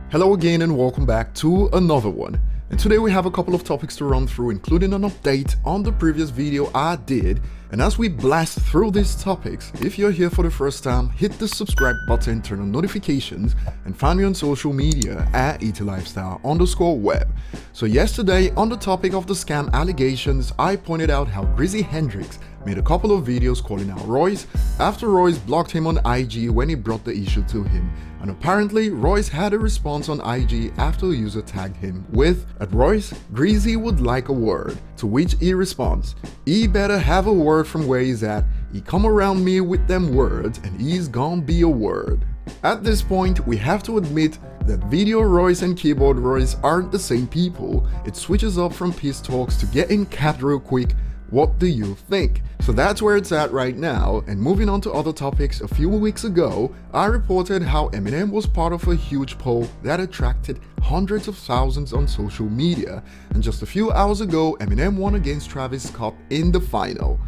Hello again and welcome back to another one. And today we have a couple of topics to run through, including an update on the previous video I did. And as we blast through these topics, if you're here for the first time, hit the subscribe button, turn on notifications, and find me on social media at ETLifestyle_web. So yesterday, on the topic of the scam allegations, I pointed out how Grizzly Hendrix made a couple of videos calling out Royce after Royce blocked him on IG when he brought the issue to him. And apparently, Royce had a response on IG after a user tagged him with, "At Royce, Greasy would like a word," to which he responds, "He better have a word from where he's at. He come around me with them words and he's gonna be a word." At this point, we have to admit that Video Royce and Keyboard Royce aren't the same people. It switches up from peace talks to getting capped real quick. What do you think? So that's where it's at right now. And moving on to other topics, a few weeks ago, I reported how Eminem was part of a huge poll that attracted hundreds of thousands on social media. And just a few hours ago, Eminem won against Travis Scott in the final.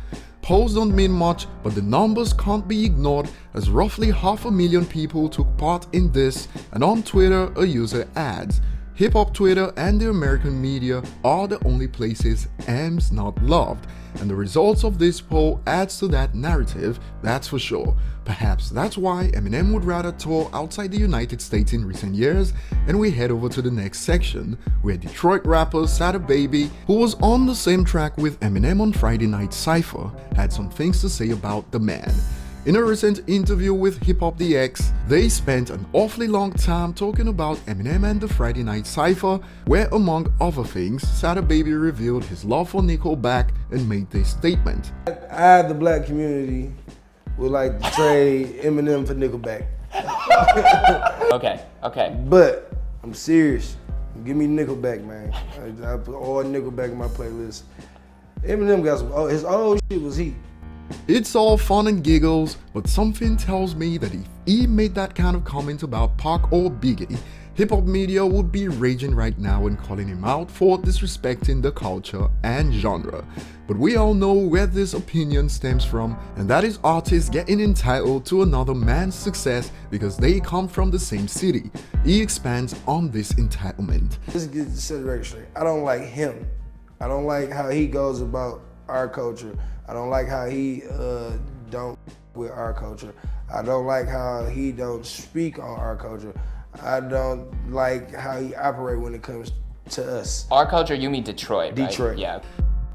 Polls don't mean much, but the numbers can't be ignored, as roughly 500,000 people took part in this. And on Twitter, a user adds, "Hip-hop Twitter and the American media are the only places M's not loved," and the results of this poll adds to that narrative, that's for sure. Perhaps that's why Eminem would rather tour outside the United States in recent years. And we head over to the next section, where Detroit rapper Sada Baby, who was on the same track with Eminem on Friday Night Cypher, had some things to say about the man. In a recent interview with Hip Hop DX, they spent an awfully long time talking about Eminem and the Friday Night Cypher, where among other things, Sada Baby revealed his love for Nickelback and made this statement. I, the black community, would like to trade Eminem for Nickelback. Okay. But I'm serious. Give me Nickelback, man. I put all Nickelback in my playlist. Eminem got some, his old shit was heat. It's all fun and giggles, but something tells me that if he made that kind of comment about Pac or Biggie, hip-hop media would be raging right now and calling him out for disrespecting the culture and genre. But we all know where this opinion stems from, and that is artists getting entitled to another man's success because they come from the same city. He expands on this entitlement. Let's get this record straight. I don't like him. I don't like how he goes about our culture. I don't like how he don't with our culture. I don't like how he don't speak on our culture. I don't like how he operate when it comes to us. Our culture, you mean Detroit, right? Detroit. Yeah.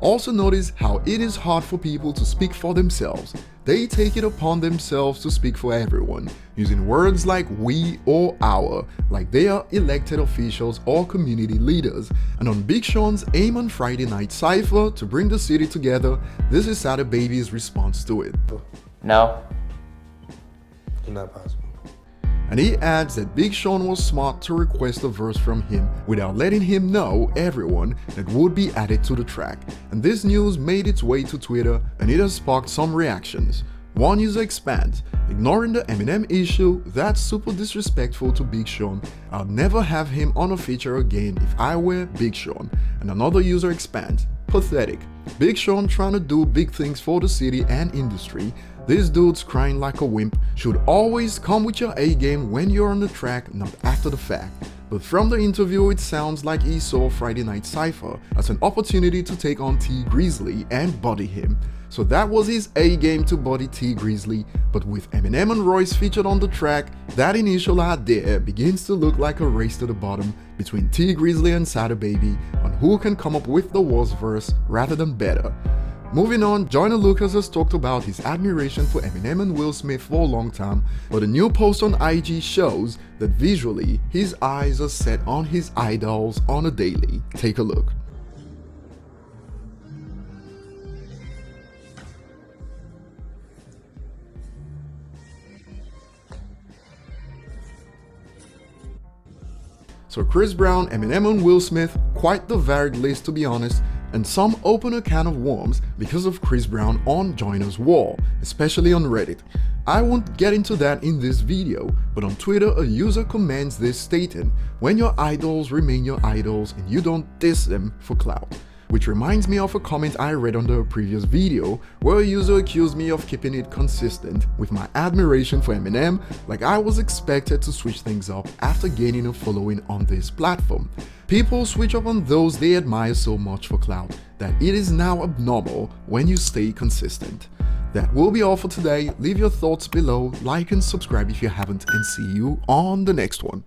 Also notice how it is hard for people to speak for themselves. They take it upon themselves to speak for everyone, using words like we or our, like they are elected officials or community leaders. And on Big Sean's aim on Friday Night Cypher to bring the city together, this is Sada Baby's response to it. No. It's not possible. And he adds that Big Sean was smart to request a verse from him without letting him know everyone that would be added to the track. And this news made its way to Twitter and it has sparked some reactions. One user expands, "Ignoring the Eminem issue, that's super disrespectful to Big Sean. I'll never have him on a feature again if I were Big Sean." And another user expands, "Pathetic. Big Sean trying to do big things for the city and industry. This dude's crying like a wimp. Should always come with your A game when you're on the track, not after the fact." But from the interview, it sounds like he saw Friday Night Cypher as an opportunity to take on T Grizzly and body him. So that was his A game to body T Grizzly, but with Eminem and Royce featured on the track, that initial idea begins to look like a race to the bottom between T Grizzly and Sada Baby on who can come up with the worst verse rather than better. Moving on, Joyner has talked about his admiration for Eminem and Will Smith for a long time, but a new post on IG shows that visually, his eyes are set on his idols on a daily. Take a look. So Chris Brown, Eminem and Will Smith, quite the varied list to be honest, and some open a can of worms because of Chris Brown on Joyner's wall, especially on Reddit. I won't get into that in this video, but on Twitter a user comments this stating, "When your idols remain your idols and you don't diss them for clout." Which reminds me of a comment I read under a previous video where a user accused me of keeping it consistent with my admiration for Eminem, like I was expected to switch things up after gaining a following on this platform. People switch up on those they admire so much for clout that it is now abnormal when you stay consistent. That will be all for today. Leave your thoughts below, like and subscribe if you haven't, and see you on the next one.